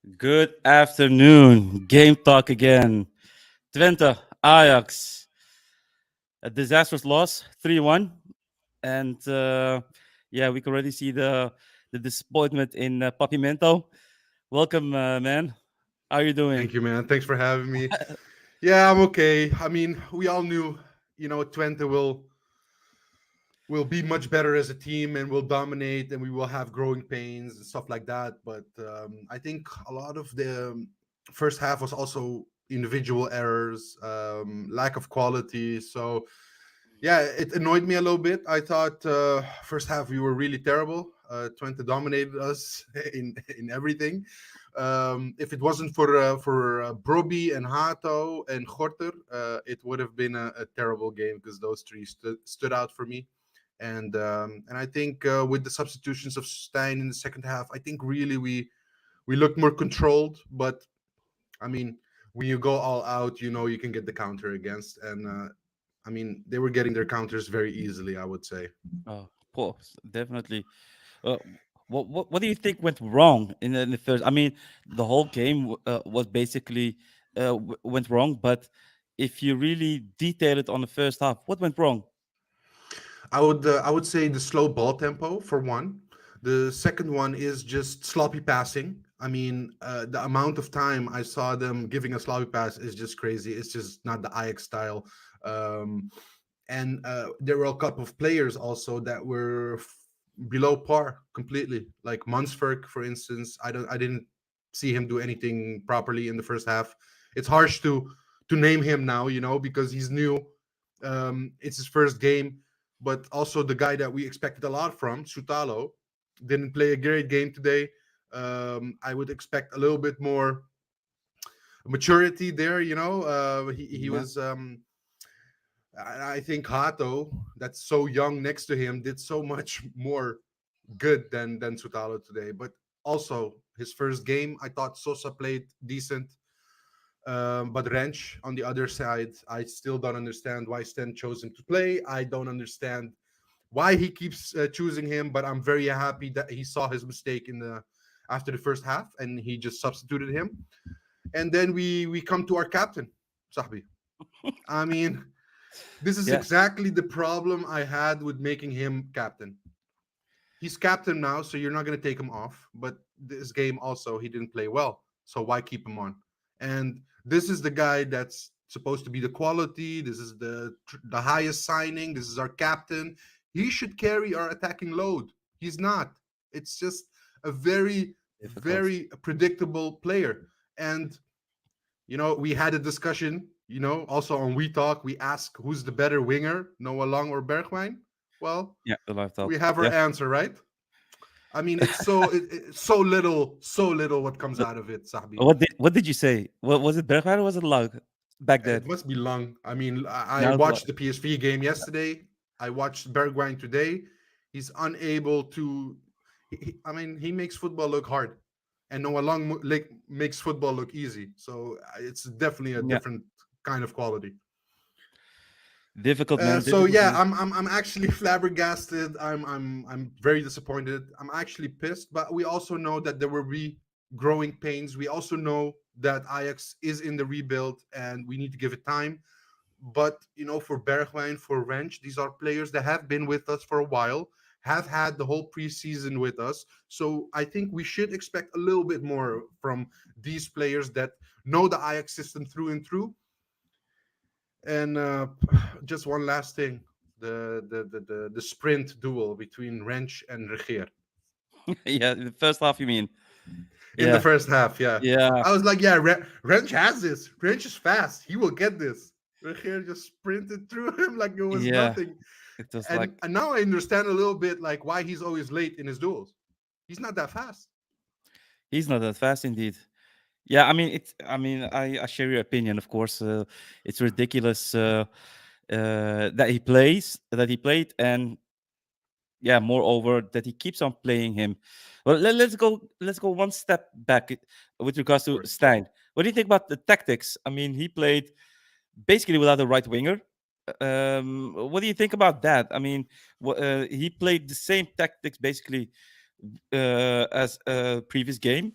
Good afternoon. Game talk again. Twente, Ajax. A disastrous loss, 3-1. And yeah, we can already see the disappointment in Papimento. Welcome, man. How are you doing? Thank you, man. Thanks for having me. Yeah, I'm okay. I mean, we all knew, Twente will be much better as a team and will dominate, and we will have growing pains and stuff like that. But I think a lot of the first half was also individual errors, lack of quality. So yeah, it annoyed me a little bit. I thought first half we were really terrible. Twente dominated us in everything. If it wasn't for Broby and Hato and Gorter, it would have been a terrible game because those three stood out for me. And I think with the substitutions of Stein in the second half, I think really we looked more controlled. But I mean, when you go all out, you can get the counter against. And I mean, they were getting their counters very easily, I would say. Oh, of course, definitely. Uh, what do you think went wrong in the first? I mean, the whole game was basically went wrong. But if you really detail it on the first half, what went wrong? I would say the slow ball tempo for one. The second one is just sloppy passing. I mean, the amount of time I saw them giving a sloppy pass is just crazy. It's just not the Ajax style. Um, and there were a couple of players also that were below par completely. Like Mansverk, for instance. I didn't see him do anything properly in the first half. It's harsh to name him now, because he's new. It's his first game, but also the guy that we expected a lot from, Sutalo, didn't play a great game today. I would expect a little bit more maturity there. He Yeah. was. I think Hato, that's so young next to him, did so much more good than Sutalo today. But also his first game, I thought Sosa played decent. But Rensch on the other side, I still don't understand why Sten chose him to play. I don't understand why he keeps choosing him, but I'm very happy that he saw his mistake in the after the first half and he just substituted him. And then we come to our captain, Sahbi. I mean, this is Yeah. exactly the problem I had with making him captain. He's captain now, so you're not going to take him off. But this game also, he didn't play well. So why keep him on? And this is the guy that's supposed to be the quality. This is the highest signing. This is our captain. He should carry our attacking load. He's not. It's just a very, Difficult. very predictable player. And we had a discussion. Also on weTalk, we asked who's the better winger, Noah Long or Bergwijn. Well, Yeah, the live we talk. have our Yeah. answer, right? I mean, it's so little what comes out of it, Sahbi. What did you say? What was it, Bergwijn or was it Lug back then? It must be long. I mean, I Now it's Lug. watched the PSV game yesterday. I watched Bergwijn today. He's unable to. I mean, he makes football look hard, and Noah Long makes football look easy. So it's definitely a Yeah, different kind of quality. difficult man, So difficult yeah, man. I'm actually flabbergasted. I'm very disappointed. I'm actually pissed, but we also know that there will be growing pains. We also know that Ajax is in the rebuild, and we need to give it time. But for Bergwijn, for Rensch, these are players that have been with us for a while, have had the whole preseason with us. So I think we should expect a little bit more from these players that know the Ajax system through and through. And just one last thing, the sprint duel between Rensch and Regier Yeah, the first half you mean? in the Yeah, first half. Yeah, yeah, I was like, yeah, Rensch has this. Rensch is fast. He will get this. Regier just sprinted through him like it was yeah. nothing. It was And, like and now I understand a little bit like why he's always late in his duels. He's not that fast. he's not that fast indeed. Yeah, I mean it's. I mean, I share your opinion, of course. It's ridiculous that he played, and yeah, moreover that he keeps on playing him. Well, let's go one step back with regards Of to course. Stein. What do you think about the tactics? I mean, he played basically without a right winger. What do you think about that? I mean, he played the same tactics basically as previous game.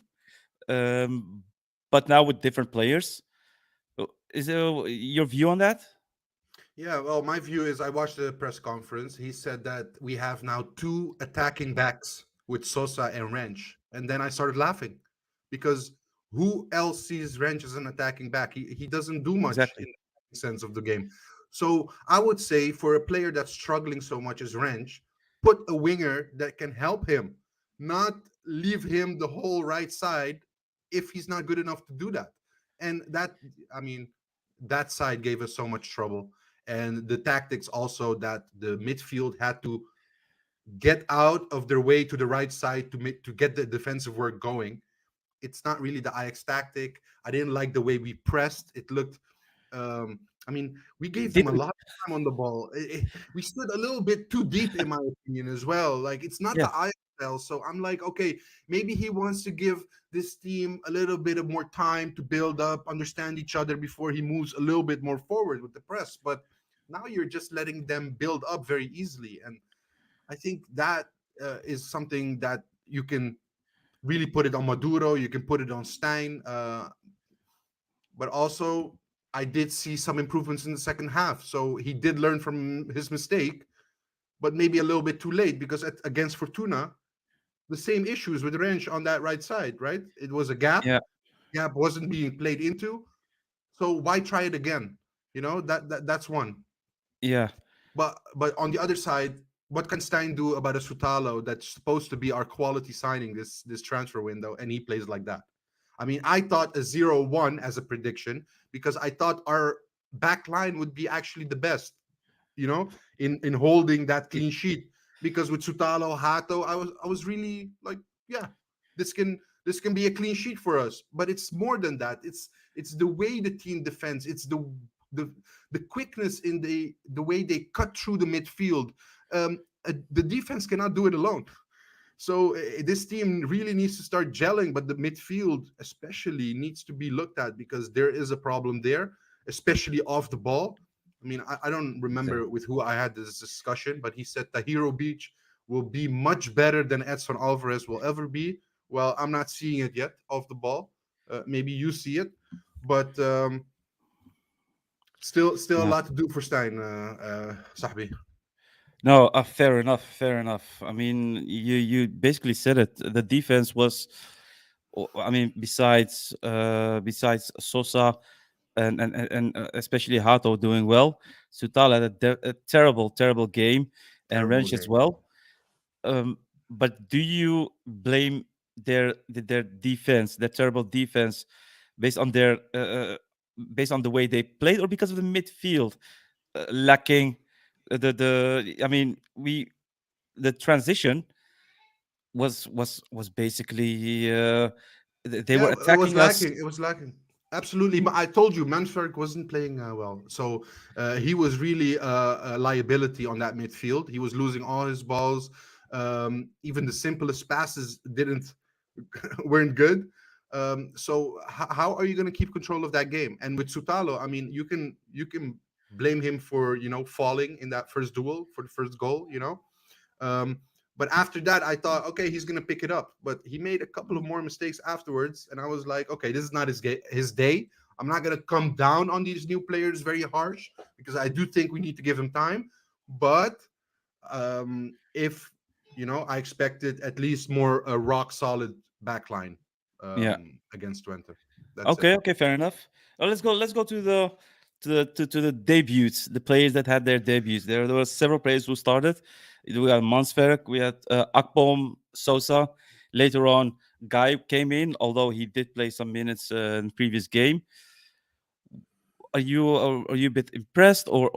um, but now with different players. Is there your view on that? Yeah, well, my view is I watched the press conference. He said that we have now two attacking backs with Sosa and Wrench. And then I started laughing because who else sees Wrench as an attacking back? He doesn't do much Exactly. in the sense of the game. So I would say for a player that's struggling so much as Wrench, put a winger that can help him, not leave him the whole right side if he's not good enough to do that. And that, I mean, that side gave us so much trouble, and the tactics also that the midfield had to get out of their way to the right side to get the defensive work going. It's not really the Ajax tactic. I didn't like the way we pressed. It looked, I mean, we gave them a Didn't lot of time on the ball. We stood a little bit too deep, in my opinion, as well. Like it's not yeah the Ajax style. So I'm like, okay, maybe he wants to give this team a little bit of more time to build up, understand each other before he moves a little bit more forward with the press. But now you're just letting them build up very easily, and I think that is something that you can really put it on Maduro. You can put it on Stein, but also I did see some improvements in the second half. So he did learn from his mistake, but maybe a little bit too late because against Fortuna, the same issues with Rensch on that right side. Right, it was a gap. yeah Gap wasn't being played into. So why try it again? That's one. yeah But on the other side, what can Stein do about a Sutalo that's supposed to be our quality signing this transfer window, and he plays like that? I mean, I thought a 0-1 as a prediction because I thought our back line would be actually the best, in holding that y- clean sheet. Because with Sutalo, Hato, I was really like, yeah, this can be a clean sheet for us. But it's more than that. It's the way the team defends. It's the the quickness in the way they cut through the midfield. The defense cannot do it alone. So this team really needs to start gelling, but the midfield especially needs to be looked at because there is a problem there, especially off the ball. I mean, I don't exactly. remember with who I had this discussion, but he said Tahiro Beach will be much better than Edson Alvarez will ever be. Well, I'm not seeing it yet off the ball. Maybe you see it, but still a Yeah. lot to do for Stein, Sahbi. No, fair enough. Fair enough. I mean, you basically said it. The defense was, I mean, besides Sosa and especially Hato doing well, Sutal had a terrible terrible game, and Terrible Rensch as game. well. Um, but do you blame their defense, their terrible defense, based on their based on the way they played, or because of the midfield lacking the? I mean, we the transition was basically they were Yeah, it was attacking us. lacking. It was lacking. Absolutely. But I told you, Mansberg wasn't playing well. So he was really a liability on that midfield. He was losing all his balls. Even the simplest passes didn't weren't good. So how are you going to keep control of that game? And with Sutalo, I mean, you can blame him for falling in that first duel for the first goal. Um, but after that, I thought, okay, he's gonna pick it up. But he made a couple of more mistakes afterwards, and I was like, okay, this is not his day. I'm not gonna come down on these new players very harsh because I do think we need to give him time. But if I expected at least more a rock solid backline Yeah. against Twente. That's it. Okay. Okay. Fair enough. Let's go. Let's go to the debuts, the players that had their debuts. There were several players who started. We had Mansverk, we had Akpom, Sosa. Later on, Guy came in, although he did play some minutes in the previous game. Are you a bit impressed, or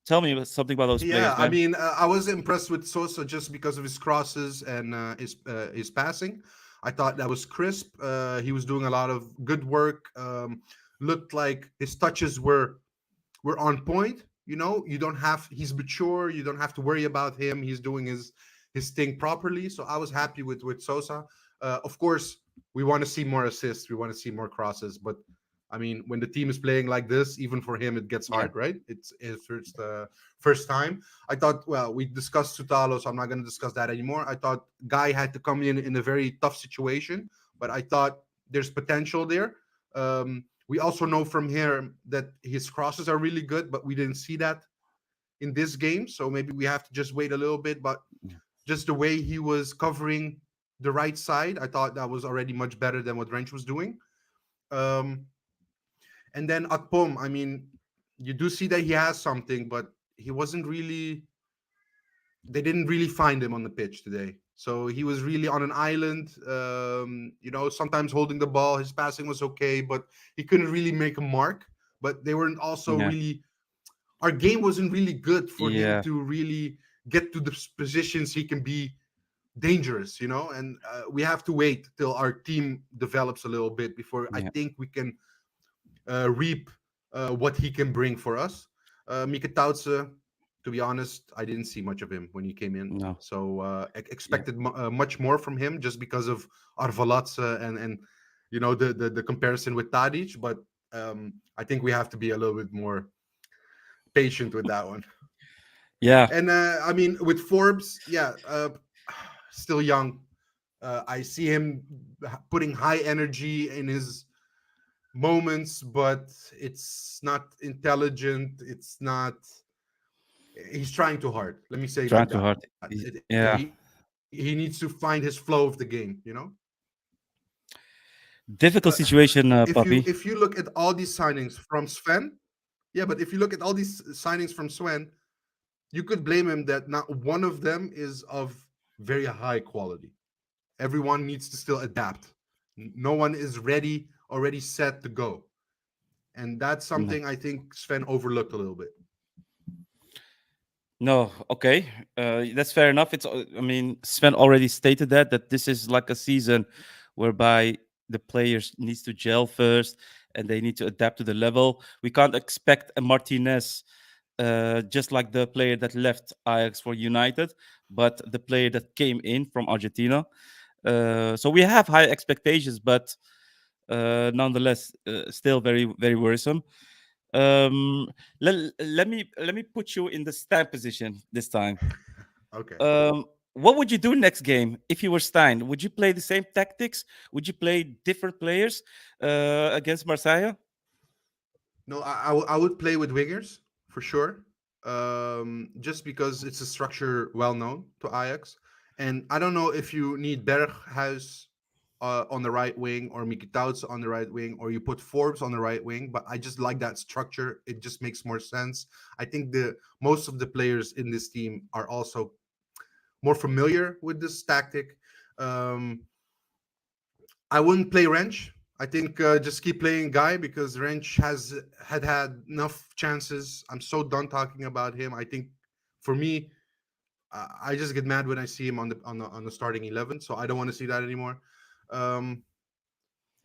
tell me something about those Yeah, players, I man? mean, I was impressed with Sosa just because of his crosses and his passing. I thought that was crisp. He was doing a lot of good work. Looked like his touches were on point. You don't have he's mature. You don't have to worry about him. He's doing his thing properly. So I was happy with Sosa. Of course, we want to see more assists. We want to see more crosses, but I mean, when the team is playing like this, even for him, it gets Yeah. hard, right? It's his first time. I thought, well, we discussed Sutalo, so I'm not going to discuss that anymore. I thought Guy had to come in a very tough situation, but I thought there's potential there. We also know from here that his crosses are really good, but we didn't see that in this game. So maybe we have to just wait a little bit. But just the way he was covering the right side, I thought that was already much better than what Wrench was doing. Um, and then Akpom, I mean, you do see that he has something, but he wasn't really. They didn't really find him on the pitch today. So he was really on an island. Sometimes holding the ball, his passing was okay, but he couldn't really make a mark. But they weren't also Yeah. really. Our game wasn't really good for him Yeah. to really get to the positions he can be dangerous, and we have to wait till our team develops a little bit before I Yeah. think we can reap what he can bring for us. Mika Tautse, to be honest, I didn't see much of him when he came in. No. So Yeah. expected much more from him just because of Arvalatse and the comparison with Tadic. But I think we have to be a little bit more patient with that one. Yeah. And I mean, with Forbes, yeah, still young. I see him putting high energy in his moments, but it's not intelligent. It's not. He's trying too hard. Let me say it Trying like too that. hard. Yeah. He needs to find his flow of the game. But Difficult situation, if puppy. you look at all these signings from Sven, yeah, but if you look at all these signings from Sven, you could blame him that not one of them is of very high quality. Everyone needs to still adapt. No one is ready, already set to go. And that's No. something I think Sven overlooked a little bit. No. Okay. That's fair enough. I mean, Sven already stated that this is like a season whereby the players needs to gel first and they need to adapt to the level. We can't expect a Martinez just like the player that left Ajax for United, but the player that came in from Argentina. So we have high expectations, but nonetheless, still very very worrisome. Um, let me put you in the stand position this time. Okay. What would you do next game if you were Stein? Would you play the same tactics? Would you play different players against Marseille? No, I would play with wingers for sure. Just because it's a structure well known to Ajax. And I don't know if you need Berghuis on the right wing or Mikitauts on the right wing or you put Forbes on the right wing, but I just like that structure. It just makes more sense. I think the most of the players in this team are also more familiar with this tactic. Um, I wouldn't play Wrench. I think just keep playing Guy because Wrench had enough chances. I'm so done talking about him. I think for me, I just get mad when I see him on the starting 11. So I don't want to see that anymore. Um,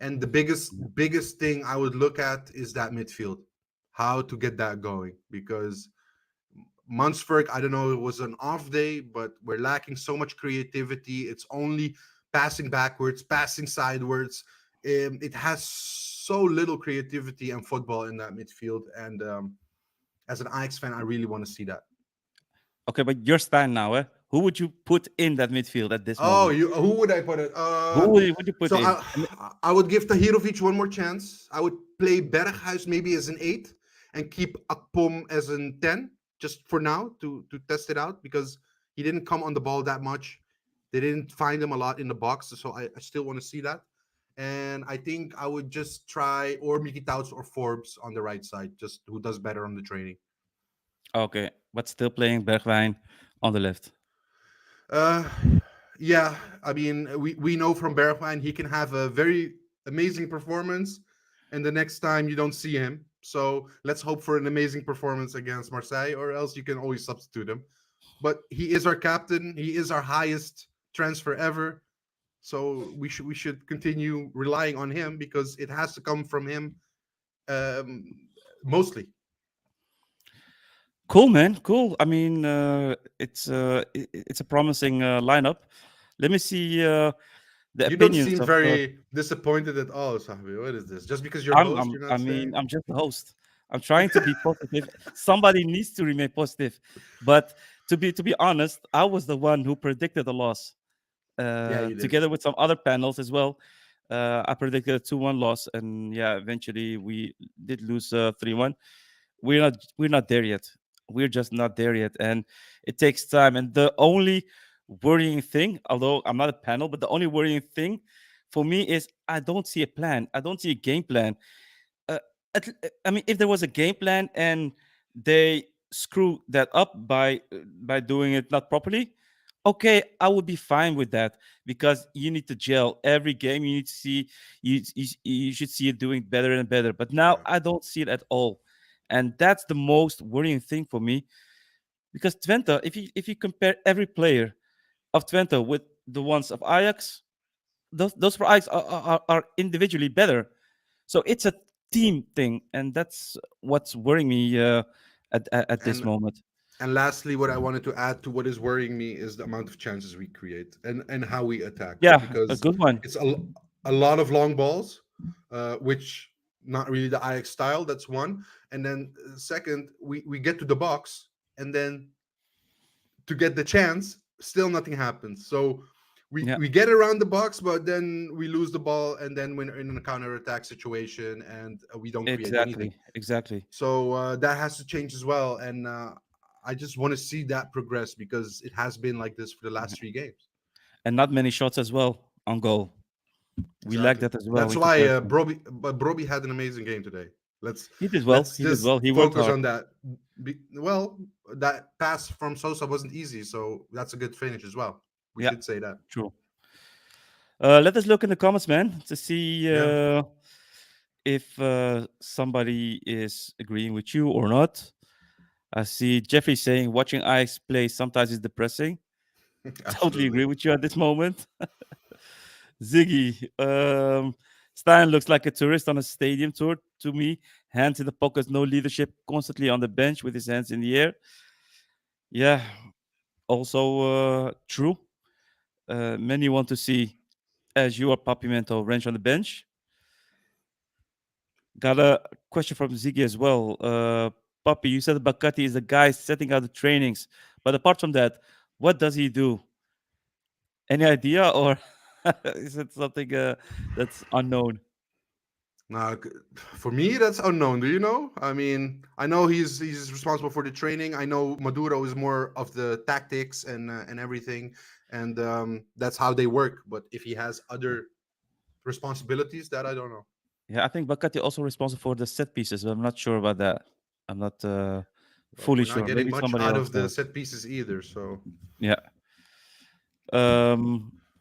and the biggest thing I would look at is that midfield, how to get that going because Munzberg, I don't know, it was an off day, but we're lacking so much creativity. It's only passing backwards, passing sidewards. It has so little creativity and football in that midfield. And as an Ajax fan, I really want to see that. Okay, but you're Stein now, eh? Who would you put in that midfield at this Oh, moment? who would I put it? Who would you put So in? I would give Tahirovic one more chance. I would play Berghuis maybe as an 8 and keep Akpom as an 10 just for now to test it out because he didn't come on the ball that much. They didn't find him a lot in the box, so I still want to see that. And I think I would just try or Mickey Touts or Forbes on the right side, just who does better on the training. Okay, but still playing Bergwijn on the left. Uh, yeah, I mean, we know from Bergwijn he can have a very amazing performance, and the next time you don't see him. So let's hope for an amazing performance against Marseille, or else you can always substitute him. But he is our captain. He is our highest transfer ever. So we should continue relying on him because it has to come from him um, mostly. Cool, man. Cool. I mean, it's a promising lineup. Let me see. the You don't opinions seem of. very disappointed at all, Sabi. What is this? Just because you're host, you're I not mean, staying? I'm just a host. I'm trying to be positive. Somebody needs to remain positive. But to be honest, I was the one who predicted the loss, Yeah, you did. together with some other panels as well. I predicted a 2-1 loss, and yeah, eventually we did lose 3-1. We're not there yet. We're just not there yet, and it takes time. And the only worrying thing, although I'm not a panel, but the only worrying thing for me is I don't see a plan. I don't see a game plan. uh, I mean, if there was a game plan and they screw that up by doing it not properly, okay, I would be fine with that because you need to gel every game. You need to see you should see it doing better and better. But now Yeah. I don't see it at all, and that's the most worrying thing for me because Twente, if you compare every player of Twente with the ones of Ajax, those for Ajax are individually better. So it's a team thing, and that's what's worrying me at this And moment. and lastly, what I wanted to add to what is worrying me is the amount of chances we create and how we attack, Yeah, a because good one. it's a lot of long balls, which not really the Ajax style. That's one. And then second, we get to the box, and then to get the chance, still nothing happens. So Yeah, we get around the box, but then we lose the ball, and then we're in a counter attack situation, and we don't create anything. exactly. So that has to change as well. And I just want to see that progress because it has been like this for the last Mhm. 3 games. And not many shots as well on goal. We lack Exactly. that as well That's in why comparison. Broby had an amazing game today. Let's He did well. let's He did just well. He worked focus hard. on that. Well, that pass from Sosa wasn't easy, so that's a good finish as well. We Yeah, should say that. true. Let us look in the comments, man, to see Yeah. if somebody is agreeing with you or not. I see Jeffrey saying watching Ajax play sometimes is depressing. Totally Absolutely. agree with you at this moment. Ziggy, Stein looks like a tourist on a stadium tour to me. Hands in the pockets, no leadership, constantly on the bench with his hands in the air. Yeah, also true. Many want to see, as you are, Papimento, Wrench on the bench. Got a question from Ziggy as well. Papi, you said Bakati is the guy setting out the trainings, but apart from that, what does he do? Any idea, or is it something that's unknown? Now, for me, that's unknown. Do you know? I mean, I know he's responsible for the training. I know Maduro is more of the tactics and everything, and that's how they work. But if he has other responsibilities, that I don't know. Yeah, I think Bakati also responsible for the set pieces, but I'm not sure about that. I'm not Well, fully we're not sure. getting Maybe much somebody out else of the does. set pieces either. So Yeah.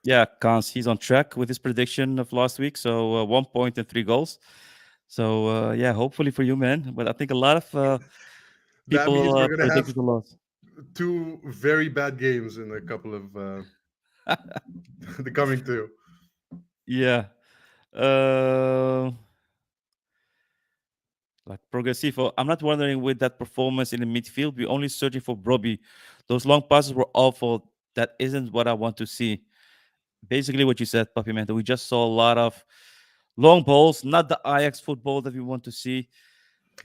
Yeah, Kans, he's on track with his prediction of last week. So 1 point and 3 goals. So yeah, hopefully for you, man. But I think a lot of that means people we're gonna have predicted the loss. two very bad games in a couple of the coming two. Yeah. Uh, like Progressivo, I'm not wondering with that performance in the midfield. We're only searching for Broby. Those long passes were awful. That isn't what I want to see. Basically, what you said, Papi Mento. We just saw a lot of long balls, not the Ajax football that we want to see.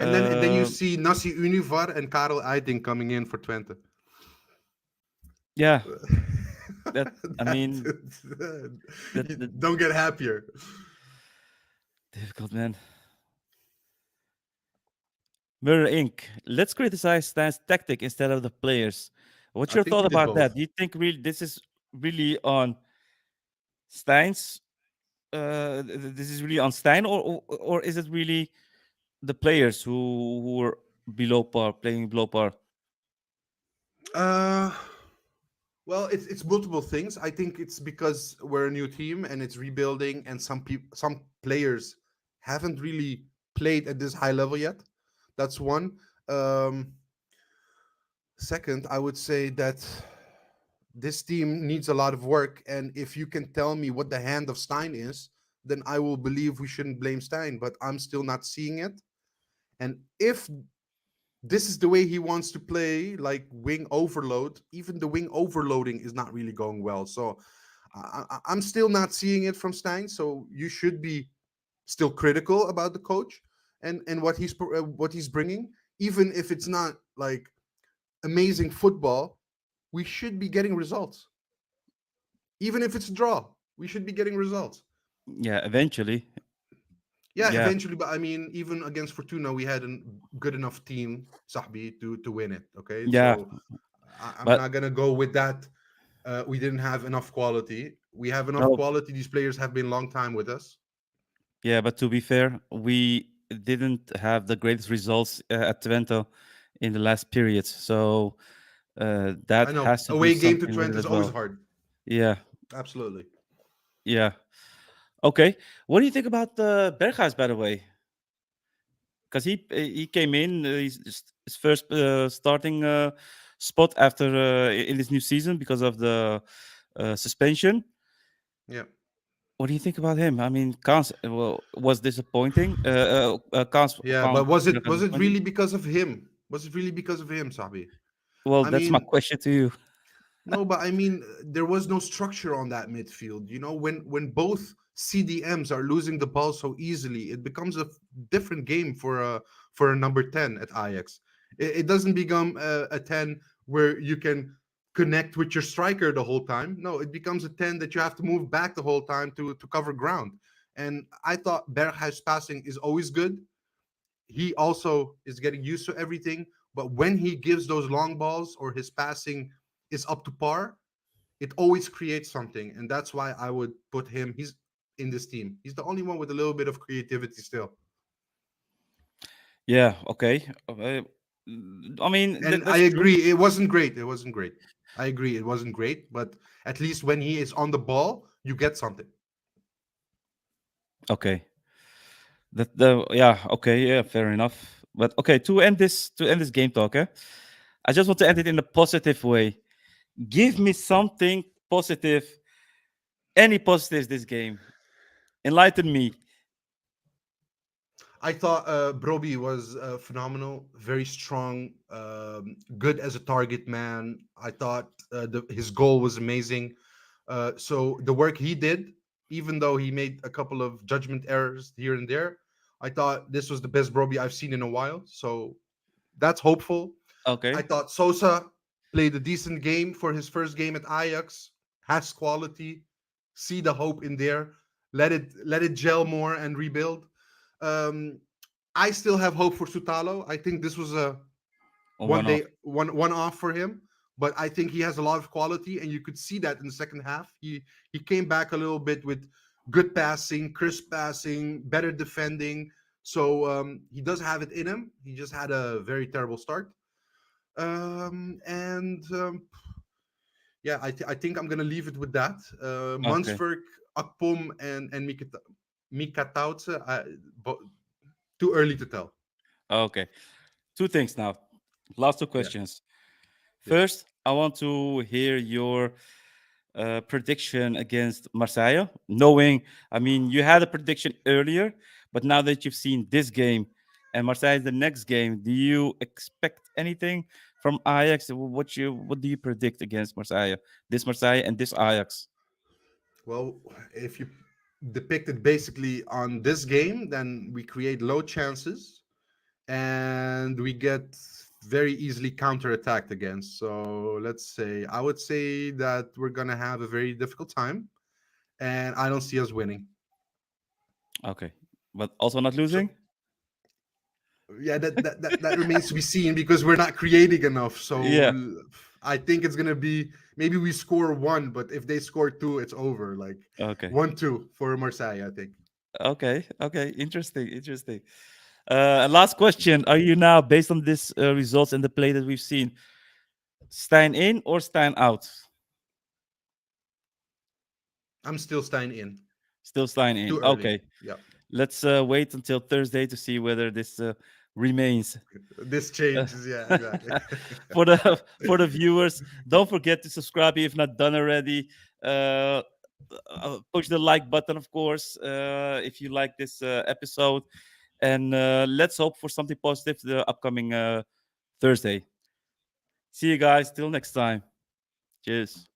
And then you Uh, see Nasi Univar and Karel Eiting coming in for Twente. yeah, that I mean that, that you the don't get happier. difficult man. Mirror Inc. Let's criticize Stan's tactic instead of the players. What's I your think thought we did about that? both. Do you think really this is really on Stein's? This is really on Stein, or is it really the players who were below par, playing below par? Uh, well, it's multiple things. I think it's because we're a new team and it's rebuilding, and some players haven't really played at this high level yet. That's one. Um, Second, I would say that this team needs a lot of work, and if you can tell me what the hand of Stein is, then I will believe we shouldn't blame Stein. But I'm still not seeing it. And if this is the way he wants to play, like wing overload, even the wing overloading is not really going well. So I'm still not seeing it from Stein. So you should be still critical about the coach and what he's bringing, even if it's not like amazing football. We should be getting results, even if it's a draw. We should be getting results. Yeah, eventually. Yeah, Yeah, eventually. But I mean, even against Fortuna, we had a good enough team, Sahbi, to win it. Okay, yeah, so I'm but not gonna go with that. We didn't have enough quality. We have enough no, quality. These players have been a long time with us. yeah, but to be fair, we didn't have the greatest results at Twente in the last periods, so I that know has to do away game to something with Twente it is as always well. hard. Yeah, Absolutely. yeah. Okay, what do you think about Berghuis, by the way? Because he came in his first starting spot after in this new season because of the suspension. Yeah. What do you think about him? I mean, Kans was disappointing. Yeah, Kans but was it disappointing. really because of him? Was it really because of him, Sabi? Well, I that's my mean, question to you. no, but I mean, there was no structure on that midfield. You know, when both CDMs are losing the ball so easily, it becomes a different game for a number 10 at Ajax. It doesn't become a 10 where you can connect with your striker the whole time. No, it becomes a 10 that you have to move back the whole time to cover ground. And I thought Berghuis passing is always good. He also is getting used to everything. But when he gives those long balls or his passing is up to par, it always creates something. And that's why I would put him. He's in this team. He's the only one with a little bit of creativity still. Yeah. Okay. I mean, And I that's true. agree, it wasn't great. It wasn't great. I agree, it wasn't great. But at least when he is on the ball, you get something. Okay. Yeah. Okay. Yeah. Fair enough. But okay, to end this game talk, I just want to end it in a positive way. Give me something positive. Any positives this game? Enlighten me. I thought Broby was phenomenal, very strong, good as a target man. I thought his goal was amazing. So the work he did, even though he made a couple of judgment errors here and there, I thought this was the best Broby I've seen in a while. So that's hopeful. I Okay. thought Sosa played a decent game for his first game at Ajax, has quality, see the hope in there, let it gel more and rebuild. Um, I still have hope for Sutalo. I think this was a one One off. day one off for him, but I think he has a lot of quality, and you could see that in the second half. He came back a little bit with good passing, crisp passing, better defending. So he does have it in him. He just had a very terrible start. And yeah, I think I'm gonna leave it with that. Okay. Mansberg, Akpom, and Mikatautse. Too early to tell. Okay. Two things now. Last two Yeah, questions. yeah. First, I want to hear your prediction against Marseille. Knowing, I mean, you had a prediction earlier, but now that you've seen this game and Marseille is the next game, do you expect anything from Ajax? What do you predict against Marseille? This Marseille and this Ajax. Well, if you depict it basically on this game, then we create low chances and we get very easily counterattacked against. So let's say I would say that we're gonna have a very difficult time, and I don't see us winning. Okay, but also not So losing. yeah, that remains to be seen because we're not creating enough. So Yeah. I think it's gonna be maybe we score one, but if they score two, it's over. Like Okay. 1-2 for Marseille, I think. Okay. Okay. Interesting. Interesting. And last question: are you now, based on this results and the play that we've seen, Stein in or Stein out? I'm still staying in. Still Stein in. Too early. Okay. Yeah, Let's wait until Thursday to see whether this remains. this Uh, changes. Yeah, exactly. for the viewers, don't forget to subscribe if not done already. Uh, Push the like button, of course, if you like this episode, and let's hope for something positive the upcoming Thursday. See you guys. Till next time. Cheers.